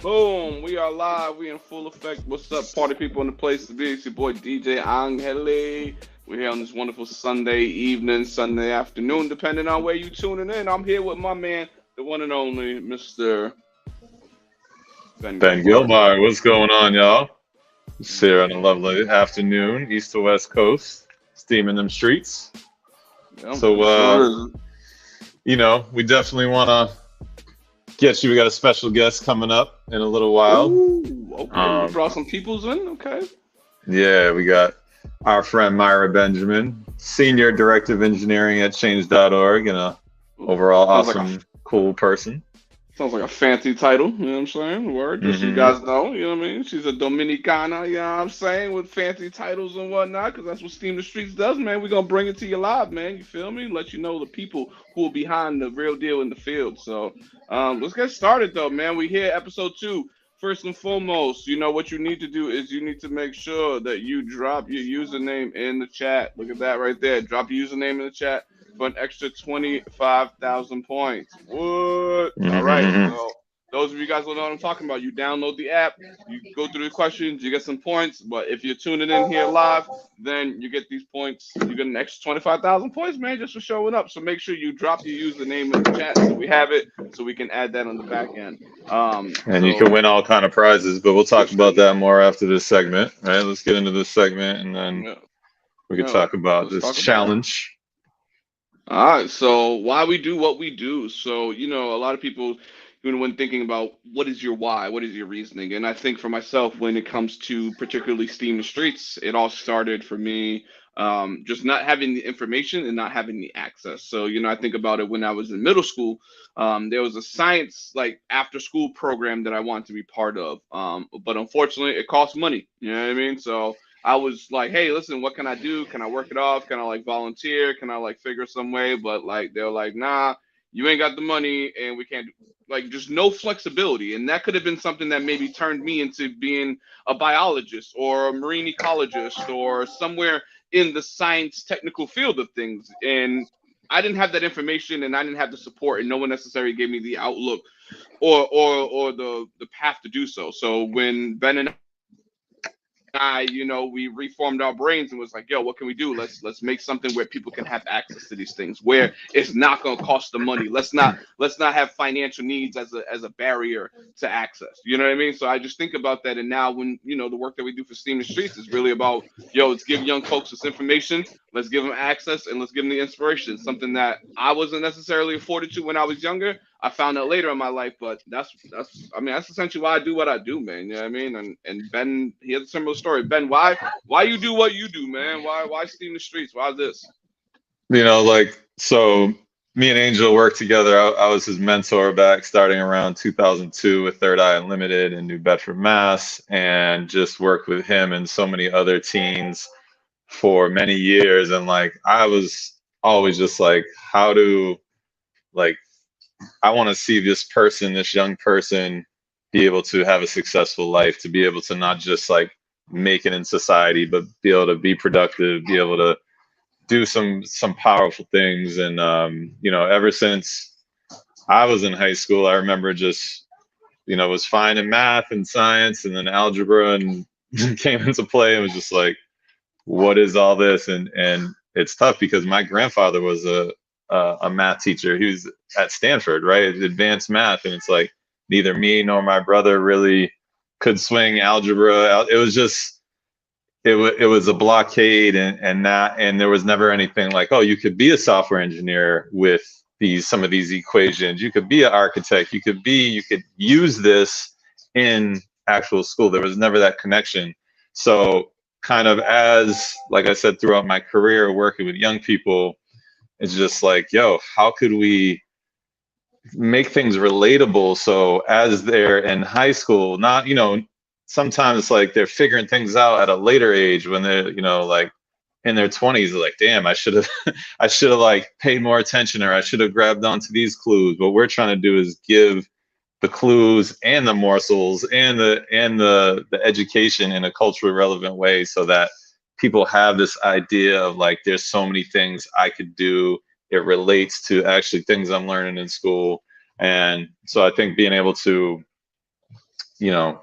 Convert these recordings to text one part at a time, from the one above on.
Boom, we are live. We in full effect. What's up, party people in the place to be? It's your boy DJ Angele. We're here on this wonderful Sunday evening, Sunday afternoon, depending on where you tuning in. I'm here with my man, the one and only Mr. Ben Ben Gilbar. Gilmar, what's going on, y'all? It's here on a lovely afternoon, east to west coast, steaming them streets. Yeah, So, it sure is. we definitely want to get you. We got a special guest coming up in a little while. Ooh, okay. You Um, brought some peoples in. Okay. yeah, we got our friend Myra Benjamin, Senior Director of Engineering at Change.org, and a Ooh, overall sounds like a awesome, cool person. Sounds like a fancy title, you know what I'm saying? Word, just so you hmm guys know, you know what I mean? She's a Dominicana, you know what I'm saying, with fancy titles and whatnot, because that's what Steam the Streets does, man. We're going to bring it to you live, man. You feel me? Let you know the people who are behind the real deal in the field. So let's get started, though, man. We here, episode 2. First and foremost, what you need to do is you need to make sure that you drop your username in the chat. Look at that right there. Drop your username in the chat for an extra 25,000 points. What? All right. hmm So, those of you guys who know what I'm talking about, you download the app, you go through the questions, you get some points. But if you're tuning in here live, then you get these points. You get an extra 25,000 points, man, just for showing up. So, make sure you drop your username in the chat so we have it so we can add that on the back end. And you can So, win all kind of prizes, but we'll talk about that more after this segment. All right, let's get into this segment, and then yeah, we could yeah, talk about let's this talk about it. challenge. All right, so why we do what we do. So, a lot of people, when thinking about what is your why, what is your reasoning, and I think for myself, when it comes to particularly Steam the Streets, it all started for me just not having the information and not having the access. So, I think about it when I was in middle school. There was a science like after school program that I wanted to be part of, but unfortunately, it cost money. You know what I mean? So I was like, hey, listen, what can I do? Can I work it off? Can I like volunteer? Can I like figure some way? But like they're like, nah, you ain't got the money and we can't do like just no flexibility. And that could have been something that maybe turned me into being a biologist or a marine ecologist or somewhere in the science technical field of things. And I didn't have that information and I didn't have the support and no one necessarily gave me the outlook or the path to do so. So when Ben and I, we reformed our brains and was like, yo, what can we do? Let's make something where people can have access to these things, where it's not gonna cost them money. Let's not have financial needs as a barrier to access. You know what I mean? So I just think about that, and now when the work that we do for Steam the Streets is really about, yo, let's give young folks this information, let's give them access, and let's give them the inspiration. Something that I wasn't necessarily afforded to when I was younger. I found out later in my life, but that's essentially why I do what I do, man. You know what I mean? And Ben, he has a similar story. Ben, why you do what you do, man? Why Steam the Streets? Why this? So me and Angel worked together. I was his mentor back starting around 2002 with Third Eye Unlimited in New Bedford, Mass, and just worked with him and so many other teens for many years. And like, I was always just like, like, I want to see this person, this young person, be able to have a successful life, to be able to not just like make it in society, but be able to be productive, be able to do some powerful things. And ever since I was in high school, I remember just was fine in math and science, and then algebra and came into play and was just like, what is all this? And it's tough because my grandfather was a math teacher. He was at Stanford, right? Advanced math, and it's like neither me nor my brother really could swing algebra. It was just it was a blockade, and there was never anything like, oh, you could be a software engineer with some of these equations. You could be an architect. You could use this in actual school. There was never that connection. So kind of, as like I said, throughout my career working with young people, it's just like, yo, how could we make things relatable, so as they're in high school, not, sometimes like they're figuring things out at a later age when they're, like in their 20s, like, damn, I should have I should have like paid more attention, or I should have grabbed onto these clues. What we're trying to do is give the clues and the morsels and the education in a culturally relevant way, so that people have this idea of like, there's so many things I could do. It relates to actually things I'm learning in school. And so I think being able to you know,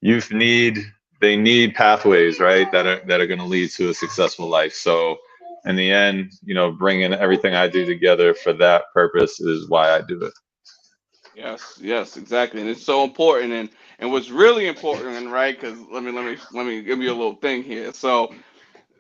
youth need they need pathways, right, that are going to lead to a successful life. So in the end, bringing everything I do together for that purpose is why I do it. Yes, yes, exactly, and it's so important. And what's really important, right? Because let me give you a little thing here. So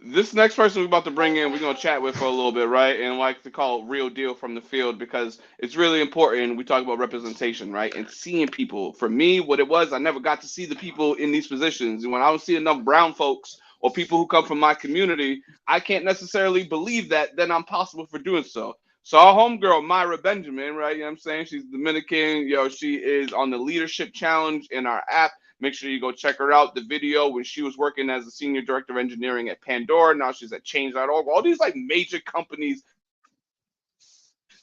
this next person we're about to bring in, we're gonna chat with for a little bit, right? And like to call it real deal from the field because it's really important. We talk about representation, right? And seeing people. For me, what it was, I never got to see the people in these positions. And when I don't see enough brown folks or people who come from my community, I can't necessarily believe that then I'm possible for doing so. So our homegirl, Myra Benjamin, right? You know what I'm saying? She's Dominican. She is on the leadership challenge in our app. Make sure you go check her out. The video when she was working as a senior director of engineering at Pandora. Now she's at Change.org. All these like major companies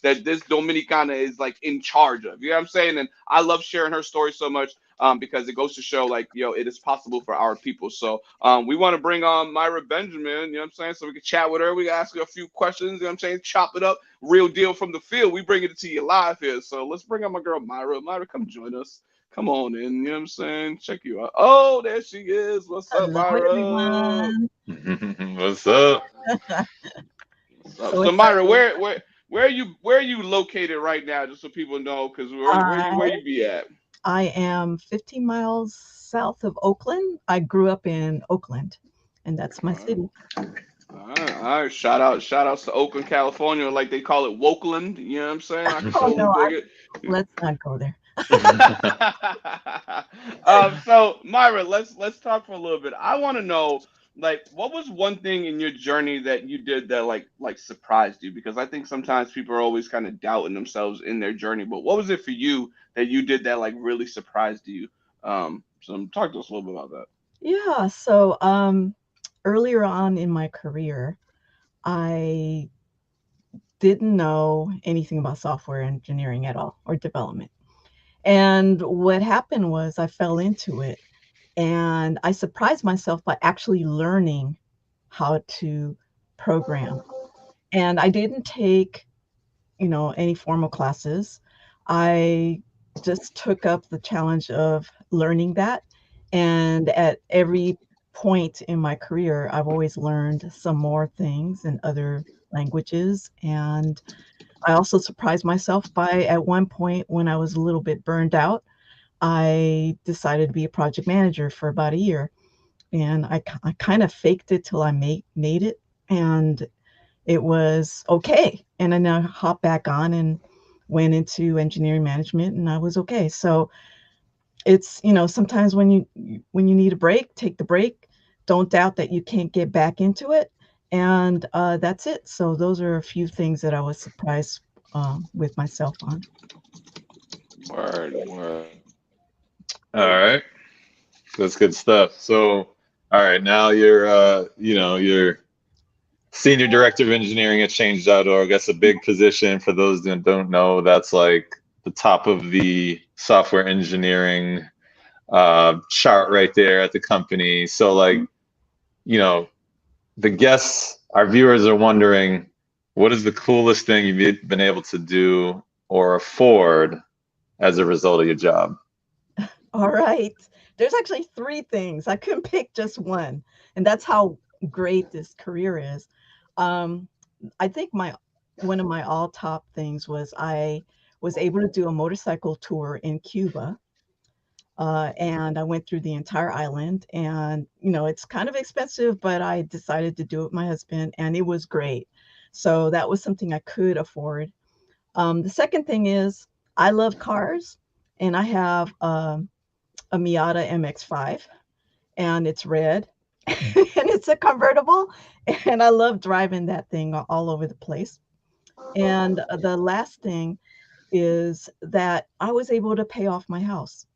that this Dominicana is like in charge of. You know what I'm saying? And I love sharing her story so much because it goes to show like, it is possible for our people. So we want to bring on Myra Benjamin, you know what I'm saying? So we can chat with her. We can ask her a few questions, you know what I'm saying? Chop it up. Real deal from the field. We bring it to you live here. So let's bring on my girl Myra. Myra, come join us. Come on in, you know what I'm saying? Check you out. Oh, there she is. What's up, Hello, Myra? everyone. What's up? What's up? So So Myra, excited. where are you located right now? Just so people know, because where I you be at? I am 15 miles south of Oakland. I grew up in Oakland, and that's my All right. city. All right. Shout outs to Oakland, California, like they call it Wokeland. You know what I'm saying? I Oh totally no, dig it. let's not go there. So Myra, let's talk for a little bit. I want to know, like, what was one thing in your journey that you did that like surprised you? Because I think sometimes people are always kind of doubting themselves in their journey. But what was it for you that you did that like really surprised you? So talk to us a little bit about that. Yeah. So earlier on in my career, I didn't know anything about software engineering at all or development. And what happened was I fell into it, and I surprised myself by actually learning how to program. And I didn't take, any formal classes. I just took up the challenge of learning that. And at every point in my career, I've always learned some more things in other languages. And I also surprised myself by at one point when I was a little bit burned out, I decided to be a project manager for about a year. And I kind of faked it till I made it. And it was okay. And then I hopped back on and went into engineering management, and I was okay. So it's, sometimes when you need a break, take the break. Don't doubt that you can't get back into it. And that's it. So those are a few things that I was surprised with myself on. Word, word. All right, that's good stuff. So, all right, now you're senior director of engineering at Change.org. That's a big position. For those that don't know, that's like the top of the software engineering chart right there at the company. So, like, you know, the guests, our viewers are wondering, what is the coolest thing you've been able to do or afford as a result of your job? All right. There's actually three things. I couldn't pick just one. And that's how great this career is. Um, I think my one of my all top things was I was able to do a motorcycle tour in Cuba. And I went through the entire island, and it's kind of expensive, but I decided to do it with my husband, and it was great. So that was something I could afford. The second thing is I love cars, and I have a Miata MX-5, and it's red, and it's a convertible, and I love driving that thing all over the place. And the last thing is that I was able to pay off my house.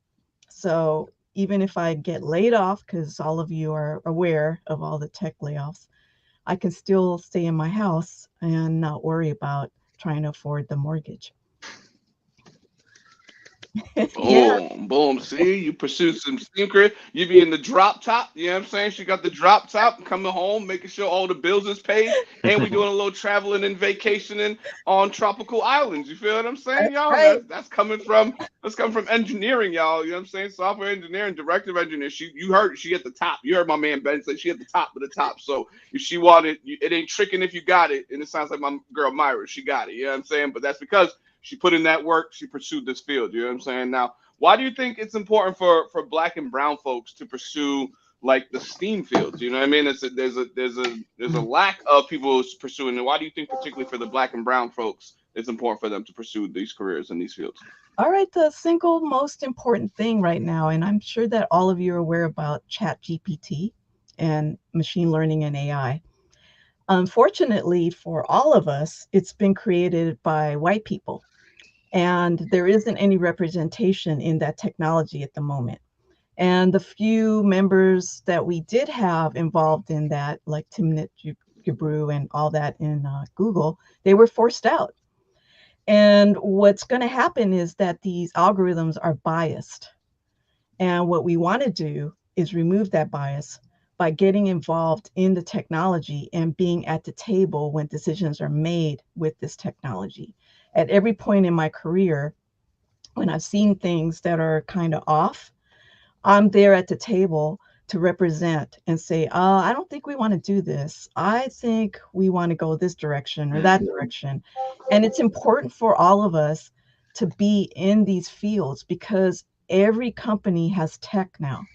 So even if I get laid off, because all of you are aware of all the tech layoffs, I can still stay in my house and not worry about trying to afford the mortgage. Yeah. Boom, boom. See, you pursue some secret. You be in the drop top. You know what I'm saying? She got the drop top coming home, making sure all the bills is paid, and we doing a little traveling and vacationing on tropical islands. You feel what I'm saying, That's y'all? right. That's coming from engineering, y'all. You know what I'm saying? Software engineering, director of engineering. You heard she at the top. You heard my man Ben say she at the top of the top. So if she wanted, it ain't tricking if you got it. And it sounds like my girl Myra, she got it. You know what I'm saying? But that's because she put in that work. She pursued this field. You know what I'm saying? Now, why do you think it's important for black and brown folks to pursue like the STEAM fields? You know what I mean? There's a Mm. lack of people pursuing it. Why do you think, particularly for the black and brown folks, it's important for them to pursue these careers in these fields? All right, the single most important thing right now, and I'm sure that all of you are aware about Chat GPT and machine learning and AI. Unfortunately for all of us, it's been created by white people, and there isn't any representation in that technology at the moment. And the few members that we did have involved in that, like Timnit Gebru and all that in Google, they were forced out. And what's going to happen is that these algorithms are biased. And what we want to do is remove that bias by getting involved in the technology and being at the table when decisions are made with this technology. At every point in my career, when I've seen things that are kind of off, I'm there at the table to represent and say, I don't think we want to do this. I think we want to go this direction or that direction. And it's important for all of us to be in these fields because every company has tech now.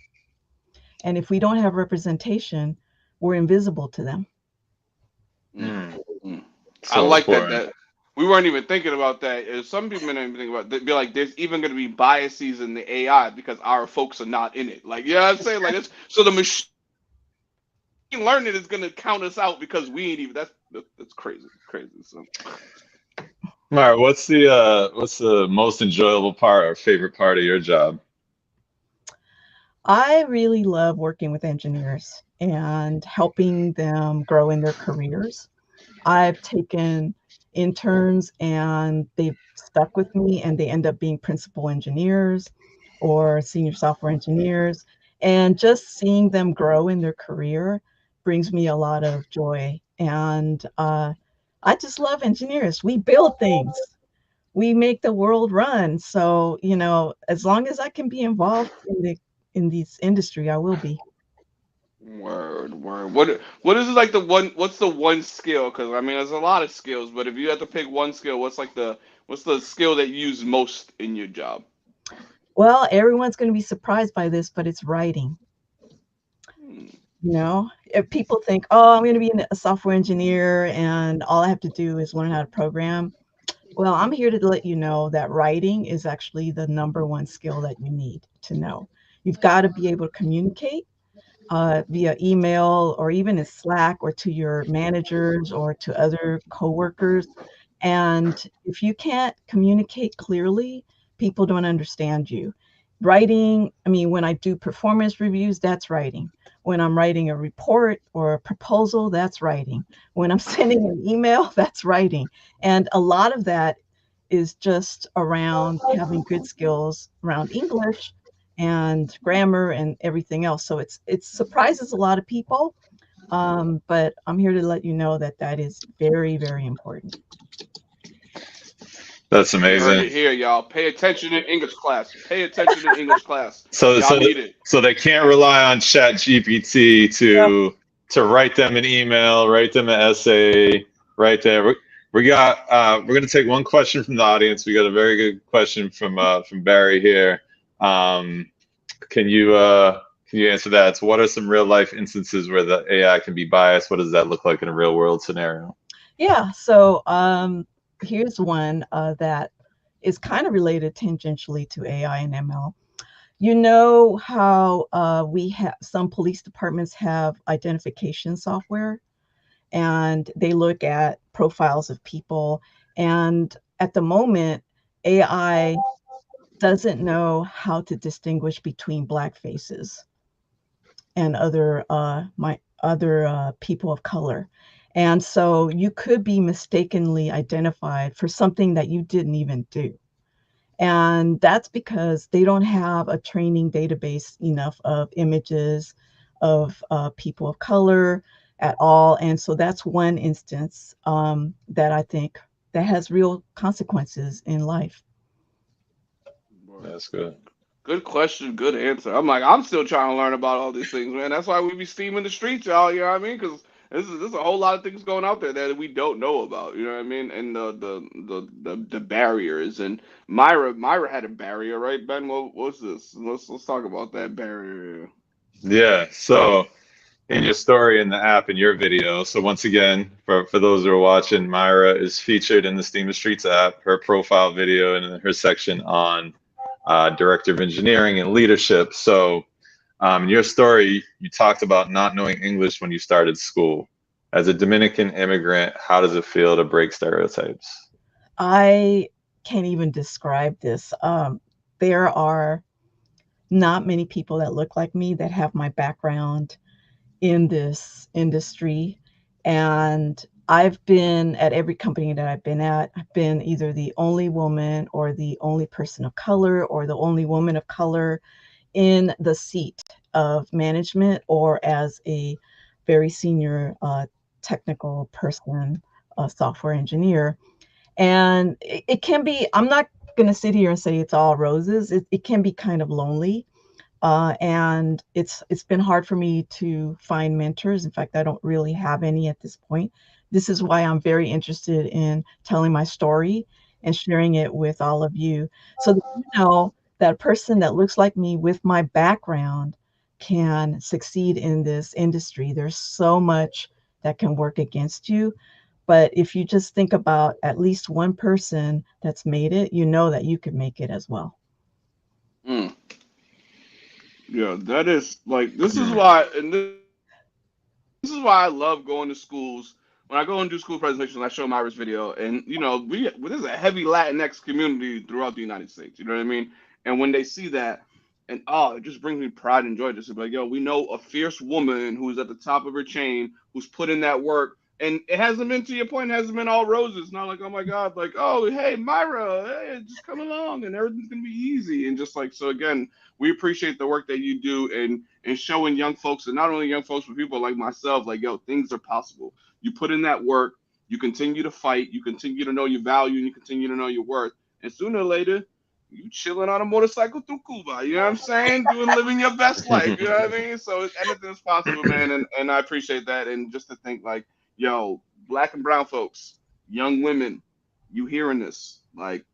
And if we don't have representation, we're invisible to them. Mm, Mm, mm. I so like that. important. That we weren't even thinking about that. Some people didn't even think about. They'd be like, "There's even going to be biases in the AI because our folks are not in it." Like, you know what I'm saying? Like, it's so the machine learning is going to count us out because we ain't even. That's crazy, crazy. So, Mara, what's the most enjoyable part or favorite part of your job? I really love working with engineers and helping them grow in their careers. I've taken interns and they've stuck with me and they end up being principal engineers or senior software engineers. And just seeing them grow in their career brings me a lot of joy. And I just love engineers. We build things, we make the world run. So, as long as I can be involved in this industry, I will be. word, word. What is it like the one? What's the one skill? Because I mean, there's a lot of skills, but if you had to pick one skill, what's the skill that you use most in your job? Well, everyone's going to be surprised by this, but it's writing. Hmm. If people think, oh, I'm going to be a software engineer and all I have to do is learn how to program. Well, I'm here to let you know that writing is actually the number one skill that you need to know. You've got to be able to communicate via email or even in Slack or to your managers or to other coworkers. And if you can't communicate clearly, people don't understand you. Writing, I mean, when I do performance reviews, that's writing. When I'm writing a report or a proposal, that's writing. When I'm sending an email, that's writing. And a lot of that is just around having good skills around English and grammar and everything else. So it surprises a lot of people, but I'm here to let you know that that is very, very important. That's You heard amazing. it here, y'all. Pay attention in English class. Pay attention in English class. So Y'all so need it. so they can't rely on Chat GPT to write them an email, write them an essay, right there. We're gonna take one question from the audience. We got a very good question from Barry here. Um, can you answer that? So what are some real life instances where the AI can be biased? What does that look like in a real world scenario? Yeah. So here's one that is kind of related tangentially to AI and ML. You know how we have some police departments have identification software and they look at profiles of people. And at the moment, AI doesn't know how to distinguish between black faces and other people of color. And so you could be mistakenly identified for something that you didn't even do. And that's because they don't have a training database enough of images of people of color at all. And so that's one instance that I think that has real consequences in life. That's good. Good question, good answer. I'm still trying to learn about all these things, man. That's why we be steaming the streets, y'all. You know what I mean? Because there's a whole lot of things going out there that we don't know about. You know what I mean? And the barriers. And Myra had a barrier, right, Ben? What's this? Let's talk about that barrier. Yeah. So in your story in the app in your video. So once again, for those who are watching, Myra is featured in the Steam the Streets app, her profile video and her section on Director of Engineering and Leadership. So in your story, you talked about not knowing English when you started school. As a Dominican immigrant, how does it feel to break stereotypes? I can't even describe this. There are not many people that look like me that have my background in this industry. And I've been at every company that I've been at, I've been either the only woman or the only person of color or the only woman of color in the seat of management or as a very senior technical person, a software engineer. And it can be, I'm not going to sit here and say it's all roses. It can be kind of lonely, and it's been hard for me to find mentors. In fact, I don't really have any at this point. This is why I'm very interested in telling my story and sharing it with all of you, so that you know that a person that looks like me with my background can succeed in this industry. There's so much that can work against you, but if you just think about at least one person that's made it, you know that you could make it as well. Mm. Yeah, that is like this is Hmm. why, and this is why I love going to schools. When I go and do school presentations, I show Myra's video, and there's a heavy Latinx community throughout the United States. You know what I mean? And when they see that, and it just brings me pride and joy. Just to be like, yo, we know a fierce woman who's at the top of her chain, who's put in that work, and it hasn't been, to your point, it hasn't been all roses. Not like, oh my God, like, oh hey Myra, hey, just come along, and everything's gonna be easy, and just like so again, we appreciate the work that you do, and showing young folks, and not only young folks, but people like myself, like, yo, things are possible. You put in that work, you continue to fight, you continue to know your value, and you continue to know your worth. And sooner or later, you chilling on a motorcycle through Cuba. You know what I'm saying? Living your best life. You know what I mean? So anything is possible, man. And I appreciate that. And just to think, like, yo, black and brown folks, young women, you hearing this? Like,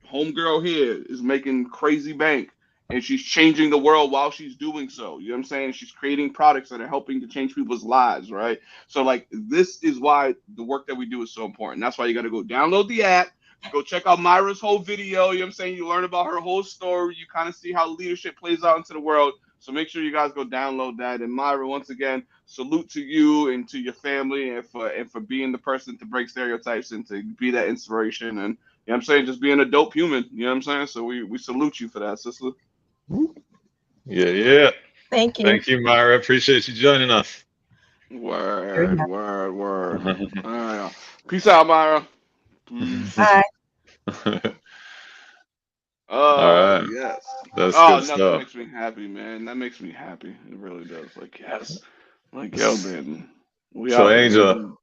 homegirl here is making crazy bank, and she's changing the world while she's doing so. You know what I'm saying? She's creating products that are helping to change people's lives, right? So like this is why the work that we do is so important. That's why you got to go download the app, go check out Myra's whole video. You know what I'm saying? You learn about her whole story. You kind of see how leadership plays out into the world. So make sure you guys go download that. And Myra, once again, salute to you and to your family, and for being the person to break stereotypes and to be that inspiration. And you know what I'm saying? Just being a dope human. You know what I'm saying? So we salute you for that, sister. Yeah, yeah. Thank you. Thank you, Myra. Appreciate you joining us. Very Word, happy. word, word. All right. Peace out, Myra. Peace. Bye. All Oh, right. yes. That's Oh, good nothing stuff. makes me happy, man. That makes me happy. It really does. Like, yes. Like, yo, man. We So out here. Angel,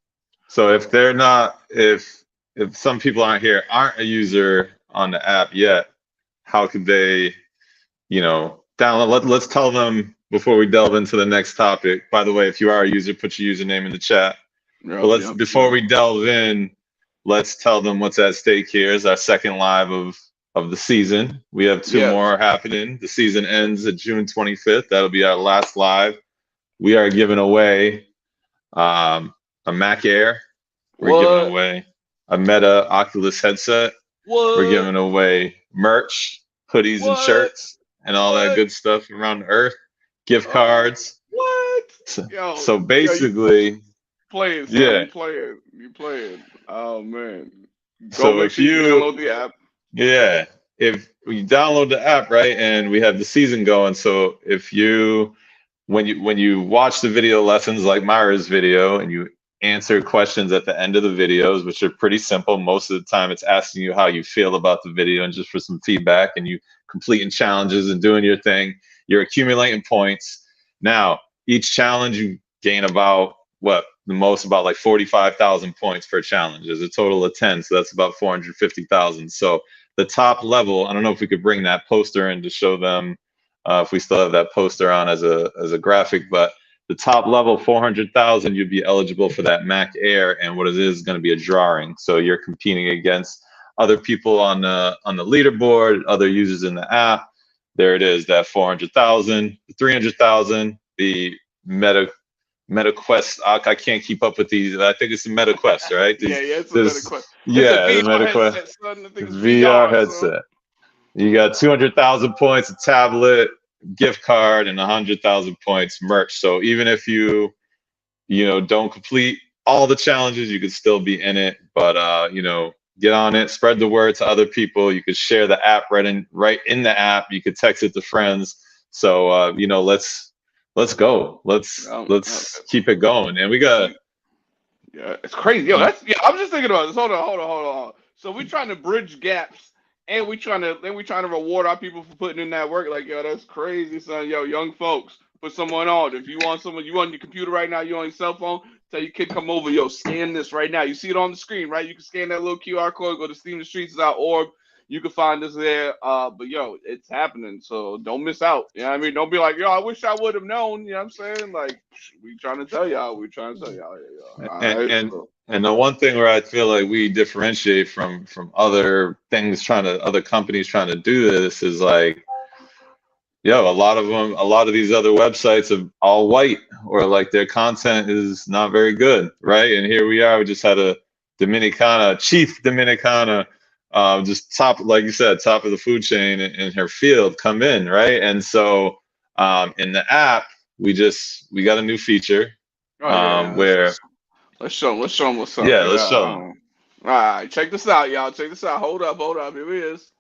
so if they're not, if some people aren't here, aren't a user on the app yet, how could they, download? Let's tell them before we delve into the next topic. By the way, if you are a user, put your username in the chat. But Yep, let's yep, before yep. we delve in, let's tell them what's at stake here. Is our second live of the season. We have two Yes. more happening. The season ends at June 25th. That'll be our last live. We are giving away a Mac Air. We're giving What? away a Meta Oculus headset. We're What? giving away merch, hoodies and What? shirts, and all that What? good stuff around the earth. Gift Oh, cards. what? So, Yo, so yo, you basically, playing, son. yeah. You playing. You playing. Oh, man. Go So make if sure you you, download the app. yeah, if you download the app, right, and we have the season going. So if you when you watch the video lessons like Myra's video and you answer questions at the end of the videos, which are pretty simple. Most of the time, it's asking you how you feel about the video and just for some feedback, and you completing challenges and doing your thing. You're accumulating points. Now, each challenge you gain about the most about like 45,000 points per challenge. There's a total of 10, so that's about 450,000. So the top level, I don't know if we could bring that poster in to show them if we still have that poster on as a graphic, but the top level 400,000, you'd be eligible for that Mac Air, and what it is going to be a drawing. So you're competing against other people on the leaderboard, other users in the app. There it is, that 400,000, 300,000, the MetaQuest. I can't keep up with these. I think it's the MetaQuest, right? Yeah, it's a MetaQuest. Yeah, it's the a VR MetaQuest. headset, son. I think it's VR VR, headset. You got 200,000 points, a tablet, gift card, and 100,000 points merch. So even if you don't complete all the challenges, you could still be in it. But get on it, spread the word to other people. You could share the app right in the app. You could text it to friends. So let's go. Let's keep it going. And we got. Yeah, it's crazy. Yo, I'm just thinking about this. Hold on. So we're trying to bridge gaps, and we're trying to reward our people for putting in that work. Like, yo, that's crazy, son. Yo, young folks, put someone on. If you want someone, you on your computer right now, you on your cell phone, tell your kid come over. Yo, scan this right now. You see it on the screen, right? You can scan that little QR code. Go to steamthestreets.org. You can find us there. But yo, it's happening. So don't miss out. You know what I mean? Don't be like, yo, I wish I would have known. You know what I'm saying? Like, we trying to tell y'all. And the one thing where I feel like we differentiate from other companies trying to do this is like, a lot of these other websites are all white, or like their content is not very good, right? And here we are, we just had a Chief Dominicana, just like you said, top of the food chain in her field come in, right? And so in the app, we got a new feature where let's show them what's up. Yeah, let's show them. All right, check this out, y'all. Check this out. Hold up. Here it is.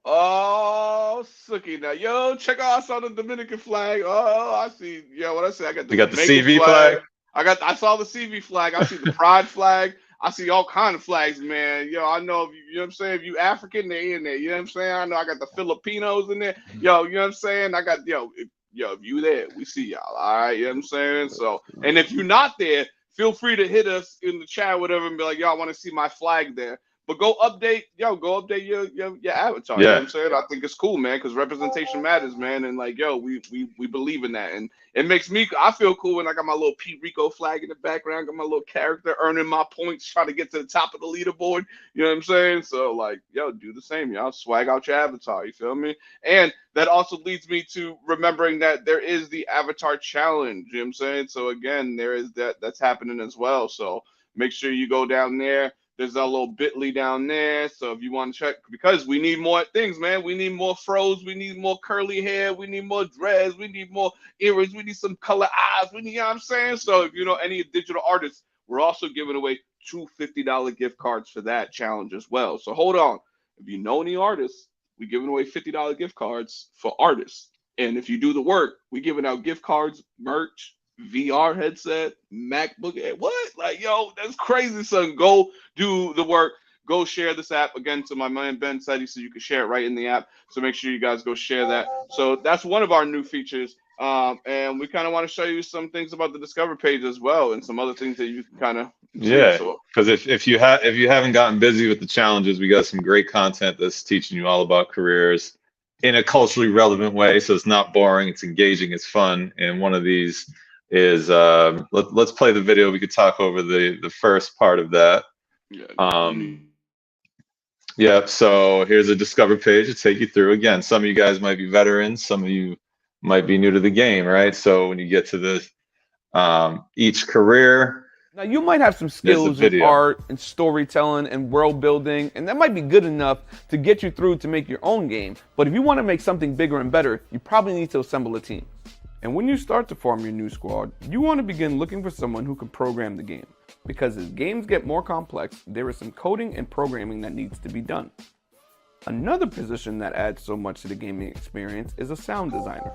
Oh, Sookie now. Yo, check out the Dominican flag. Oh, I see. Yeah, what I say? I got the CV flag. I saw the CV flag. I see the Pride flag. I see all kind of flags, man. Yo, I know if you know what I'm saying. If you African, they in there. You know what I'm saying. I know I got the Filipinos in there. Yo, you know what I'm saying. I got if you there, we see y'all. All right, you know what I'm saying. So, and if you're not there, feel free to hit us in the chat, whatever, and be like, y'all want to see my flag there. But go update your avatar. Yeah. You know what I'm saying? I think it's cool, man, because representation matters, man. And like, we believe in that. And it makes I feel cool when I got my little Pete Rico flag in the background, got my little character earning my points, trying to get to the top of the leaderboard. You know what I'm saying? So like, do the same, y'all. Swag out your avatar, you feel me? And that also leads me to remembering that there is the avatar challenge, you know what I'm saying? So again, there is that's happening as well. So make sure you go down there. There's a little bit.ly down there. So if you want to check, because we need more things, man. We need more fros. We need more curly hair. We need more dreads. We need more earrings. We need some color eyes. You know what I'm saying? So if you know any digital artists, we're also giving away two $50 gift cards for that challenge as well. So hold on. If you know any artists, we're giving away $50 gift cards for artists. And if you do the work, we're giving out gift cards, merch, VR headset, MacBook. What? Like, yo, that's crazy, son. Go do the work. Go share this app. Again, to my man Ben said he said you can share it right in the app. So make sure you guys go share that. So that's one of our new features. And we kind of want to show you some things about the Discover page as well, and some other things that you can kind of because if you haven't gotten busy with the challenges, we got some great content that's teaching you all about careers in a culturally relevant way. So it's not boring. It's engaging. It's fun. And one of these is let's play the video. We could talk over the first part of that. So here's a Discover page to take you through. Again, some of you guys might be veterans, some of you might be new to the game, right? So when you get to this each career, now you might have some skills in art and storytelling and world building, and that might be good enough to get you through to make your own game. But if you want to make something bigger and better, you probably need to assemble a team. And when you start to form your new squad, you want to begin looking for someone who can program the game. Because as games get more complex, there is some coding and programming that needs to be done. Another position that adds so much to the gaming experience is a sound designer.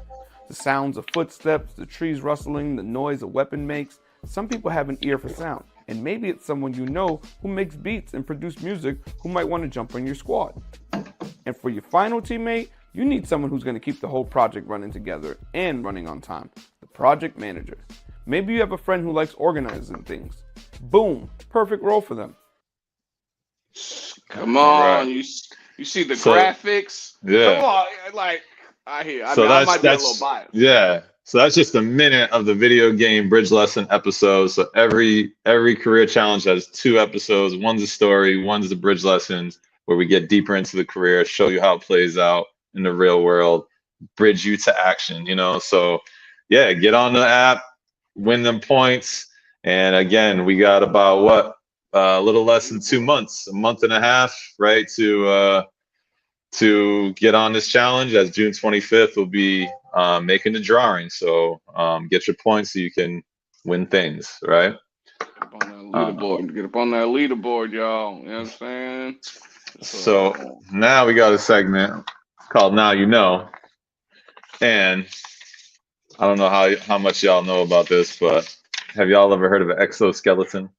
The sounds of footsteps, the trees rustling, the noise a weapon makes, Some people have an ear for sound, and maybe it's someone you know who makes beats and produce music who might want to jump on your squad. And for your final teammate, you need someone who's going to keep the whole project running together and running on time, the project manager. Maybe you have a friend who likes organizing things. Boom, perfect role for them. Come on, right. You see the graphics? Yeah. Come on, like I hear. I might be a little biased. Yeah. So that's just a minute of the video game bridge lesson episode. So every career challenge has 2 episodes. One's a story, one's the bridge lessons, where we get deeper into the career, show you how it plays out in the real world, bridge you to action, you know? So yeah, get on the app, win them points. And again, we got about a little less than 2 months, a month and a half, right? To get on this challenge, as June 25th will be making the drawing. So get your points so you can win things, right? Get up on that leaderboard, y'all. You know what I'm saying? So now we got a segment called Now You Know. And I don't know how much y'all know about this, but have y'all ever heard of an exoskeleton?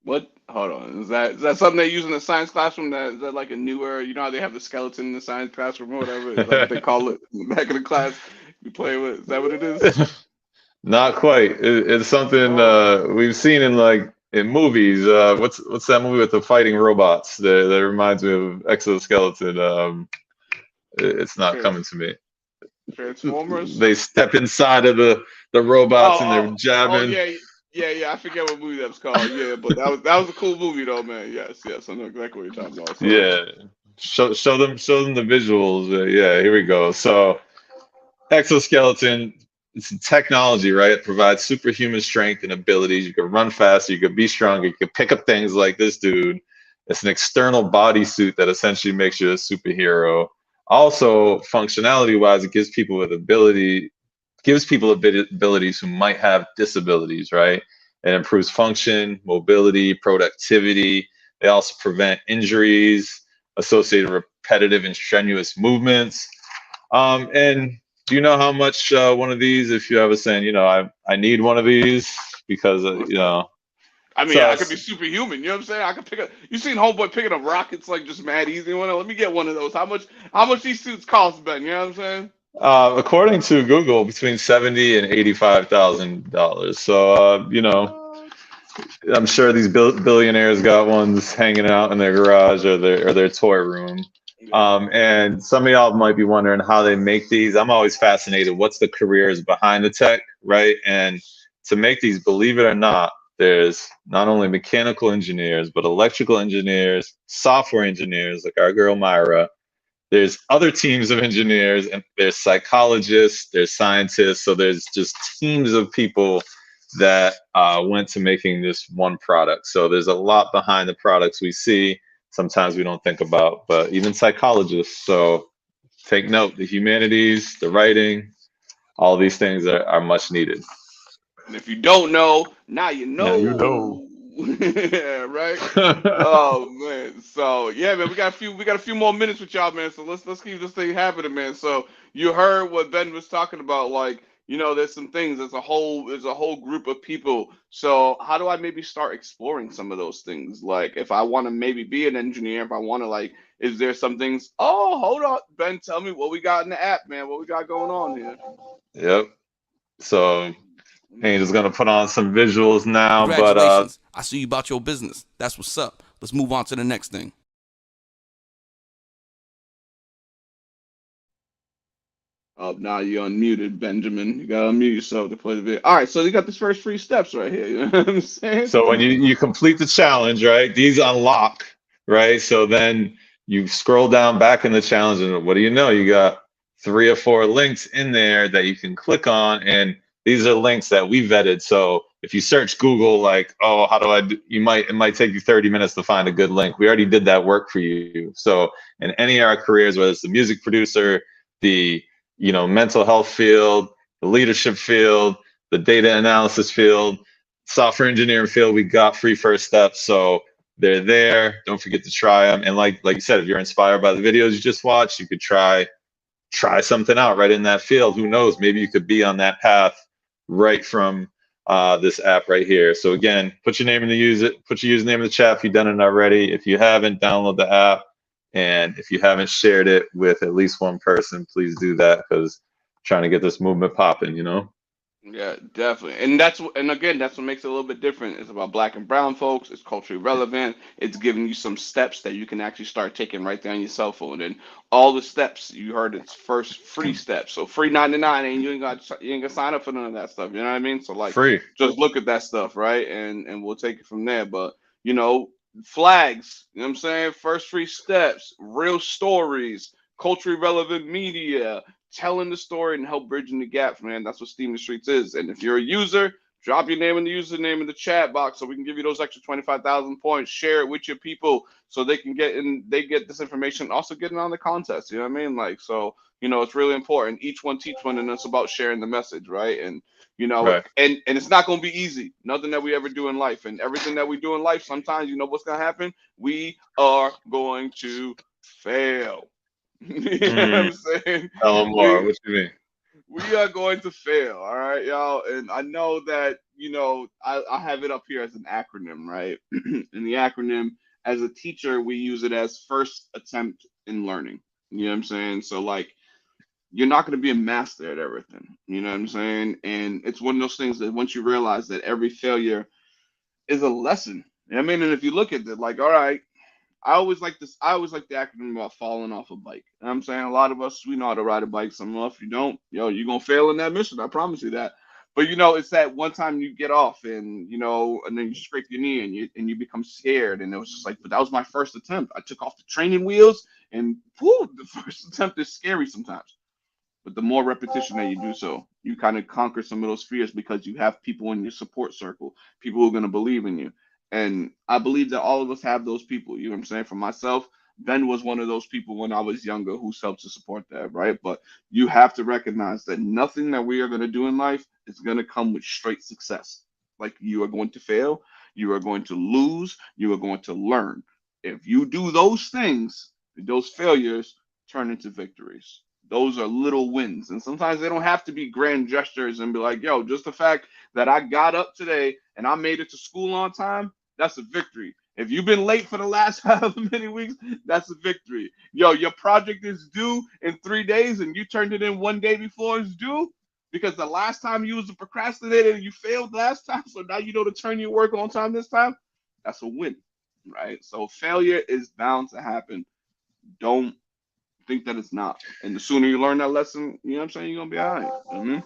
What? Hold on. Is that something they use in the science classroom? Is that like a newer? You know how they have the skeleton in the science classroom or whatever? Is that what they call it in the back of the class? You play with? Is that what it is? Not quite. It's something we've seen in movies. What's that movie with the fighting robots? That reminds me of exoskeleton. It's not coming to me. Transformers. They step inside of the robots and they're jabbing. Yeah. I forget what movie that was called. Yeah, but that was a cool movie though, man. Yes. I know exactly what you're talking about. So. Yeah. Show them the visuals. Yeah, here we go. So exoskeleton, it's technology, right? It provides superhuman strength and abilities. You can run faster, you can be stronger, you can pick up things like this dude. It's an external bodysuit that essentially makes you a superhero. Also, functionality-wise, it gives people abilities who might have disabilities, right? It improves function, mobility, productivity. They also prevent injuries associated with repetitive and strenuous movements. And do you know how much one of these, if you ever saying, I need one of these because, I mean, I could be superhuman. You know what I'm saying? I could pick up. You seen homeboy picking up rockets like just mad easy. Let me get one of those. How much these suits cost, Ben? You know what I'm saying? According to Google, between $70,000 and $85,000. So I'm sure these billionaires got ones hanging out in their garage or their toy room. And some of y'all might be wondering how they make these. I'm always fascinated. What's the careers behind the tech, right? And to make these, believe it or not, there's not only mechanical engineers, but electrical engineers, software engineers, like our girl Myra. There's other teams of engineers, and there's psychologists, there's scientists. So there's just teams of people that went to making this one product. So there's a lot behind the products we see. Sometimes we don't think about, but even psychologists. So take note, the humanities, the writing, all these things are much needed. And if you don't know, now you know. Now you know. Yeah, right. Oh man. So yeah, man, we got a few more minutes with y'all, man. So let's keep this thing happening, man. So you heard what Ben was talking about, like, there's some things, there's a whole group of people. So how do I maybe start exploring some of those things? Like if I want to maybe be an engineer, if I want to is there some things? Oh, hold on, Ben, tell me what we got in the app, man. What we got going on here? Yep. So Angel's gonna put on some visuals now. Congratulations. I see you about your business. That's what's up. Let's move on to the next thing. Oh, now you're unmuted, Benjamin. You gotta unmute yourself to play the video. All right, so you got these first 3 steps right here. You know what I'm saying? So when you complete the challenge, right, these unlock, right? So then you scroll down back in the challenge, and what do you know? You got 3 or 4 links in there that you can click on, and these are links that we vetted. So if you search Google, like, oh, how do I do? It might take you 30 minutes to find a good link. We already did that work for you. So in any of our careers, whether it's the music producer, the mental health field, the leadership field, the data analysis field, software engineering field, we got free first steps. So they're there. Don't forget to try them. And like you said, if you're inspired by the videos you just watched, you could try something out right in that field. Who knows? Maybe you could be on that path right from this app right here. So again, put your name in put your username in the chat if you've done it already. If you haven't, download the app. And if you haven't shared it with at least one person, please do that, because trying to get this movement popping, you know? Yeah, definitely. And again, that's what makes it a little bit different. It's about black and brown folks. It's culturally relevant. It's giving you some steps that you can actually start taking right there on your cell phone. And all the steps you heard, it's first free steps. So free 99, and you ain't gonna sign up for none of that stuff. You know what I mean? So like, Free. just look at that stuff, right? And we'll take it from there. But you know, flags. You know what I'm saying? First free steps, real stories, culturally relevant media, telling the story and help bridging the gap, man. That's what Steam the Streets is. And if you're a user, drop your name in the username in the chat box so we can give you those extra 25,000 points. Share it with your people so they can they get this information, also getting on the contest. You know what I mean? Like, so, you know, it's really important. Each one teach one, and it's about sharing the message, right? And, you know, Right. and it's not going to be easy. Nothing that we ever do in life, and everything that we do in life, sometimes, you know what's going to happen? We are going to fail. You know what I'm saying? Tell them more. What you mean? We are going to fail, all right, y'all. And I know that, you know, I have it up here as an acronym, right? And the acronym, as a teacher, we use it as first attempt in learning. You know what I'm saying? So, like, you're not going to be a master at everything. You know what I'm saying? And it's one of those things that once you realize that every failure is a lesson. I mean, and if you look at it, like, all right, I always like this. I always like the acronym about falling off a bike. You know what I'm saying, a lot of us, we know how to ride a bike. Some of us, you don't. Yo, you're gonna fail in that mission. I promise you that. But you know, it's that one time you get off, and you know, and then you scrape your knee, and you become scared. And it was just like, but that was my first attempt. I took off the training wheels, and whew, the first attempt is scary sometimes. But the more repetition that you do so, you kind of conquer some of those fears because you have people in your support circle, people who are going to believe in you. And I believe that all of us have those people. You know what I'm saying? For myself, Ben was one of those people when I was younger who helped to support that, right? But you have to recognize that nothing that we are going to do in life is going to come with straight success. Like, you are going to fail, you are going to lose, you are going to learn. If you do those things, those failures turn into victories. Those are little wins. And sometimes they don't have to be grand gestures and be like, yo, just the fact that I got up today and I made it to school on time, that's a victory. If you've been late for the last however many weeks, that's a victory. Yo, your project is due in 3 days and you turned it in one day before it's due because the last time you was a procrastinator and you failed last time, so now you know to turn your work on time this time, that's a win, right? So failure is bound to happen. Don't think that it's not. And the sooner you learn that lesson, you know what I'm saying, you're gonna be all right.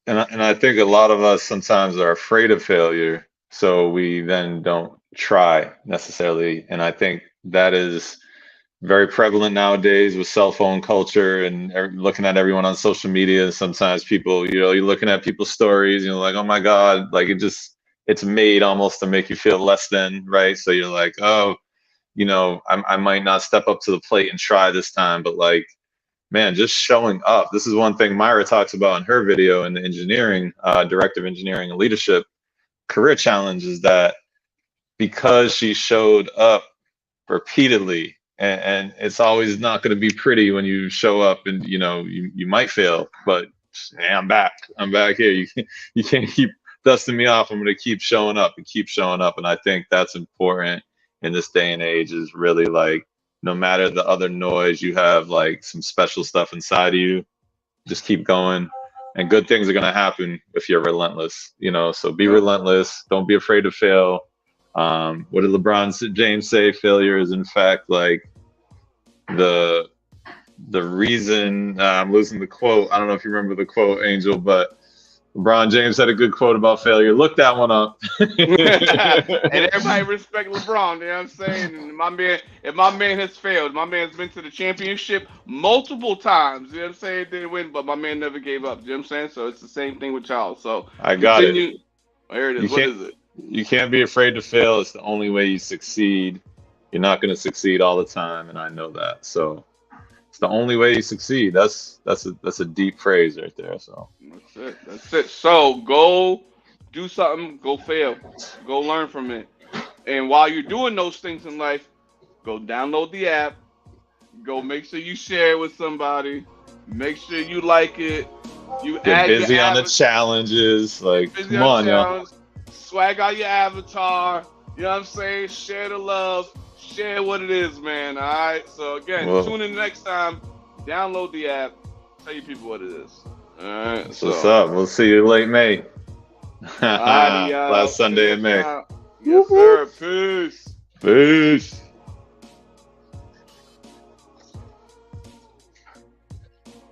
And I think a lot of us sometimes are afraid of failure, so we then don't try necessarily. And I think that is very prevalent nowadays with cell phone culture and looking at everyone on social media. Sometimes people, you know, you're looking at people's stories, you know, like, oh my God, like it's made almost to make you feel less than, right? So you're like, oh, you know, I might not step up to the plate and try this time, but like, man, just showing up. This is one thing Myra talks about in her video in the engineering, director of engineering and leadership career challenge, is that because she showed up repeatedly, and it's always not going to be pretty when you show up and, you know, you might fail, but hey, I'm back here. You can't keep dusting me off. I'm going to keep showing up and keep showing up. And I think that's important in this day and age, is really like, no matter the other noise, you have like some special stuff inside of you. Just keep going, and good things are going to happen if you're relentless, you know. So be Yep. relentless. Don't be afraid to fail. What did LeBron James say? Failure is in fact like the reason. I'm losing the quote. I don't know if you remember the quote, Angel, but LeBron James had a good quote about failure. Look that one up. And everybody respect LeBron, you know what I'm saying? And my man, if my man has failed, my man's been to the championship multiple times, you know what I'm saying? Didn't win, but my man never gave up, you know what I'm saying? So it's the same thing with y'all. So I got it. continue. There it is. What is it? You can't be afraid to fail. It's the only way you succeed. You're not going to succeed all the time, and I know that. So it's the only way you succeed. That's a deep phrase right there. So That's it. That's it. So go do something, go fail, go learn from it. And while you're doing those things in life, go download the app, go make sure you share it with somebody, make sure you like it, You Get add busy your on the avatar, challenges. Like, busy come on on, y'all. challenge, swag out your avatar. You know what I'm saying? Share the love. Share what it is, man. All right. So again, Well, tune in next time. Download the app. Tell your people what it is. All right. that's what's up. We'll see you late May. Alrighty, y'all. Last See you Sunday in next May. time. Yes, sir. Peace. Peace.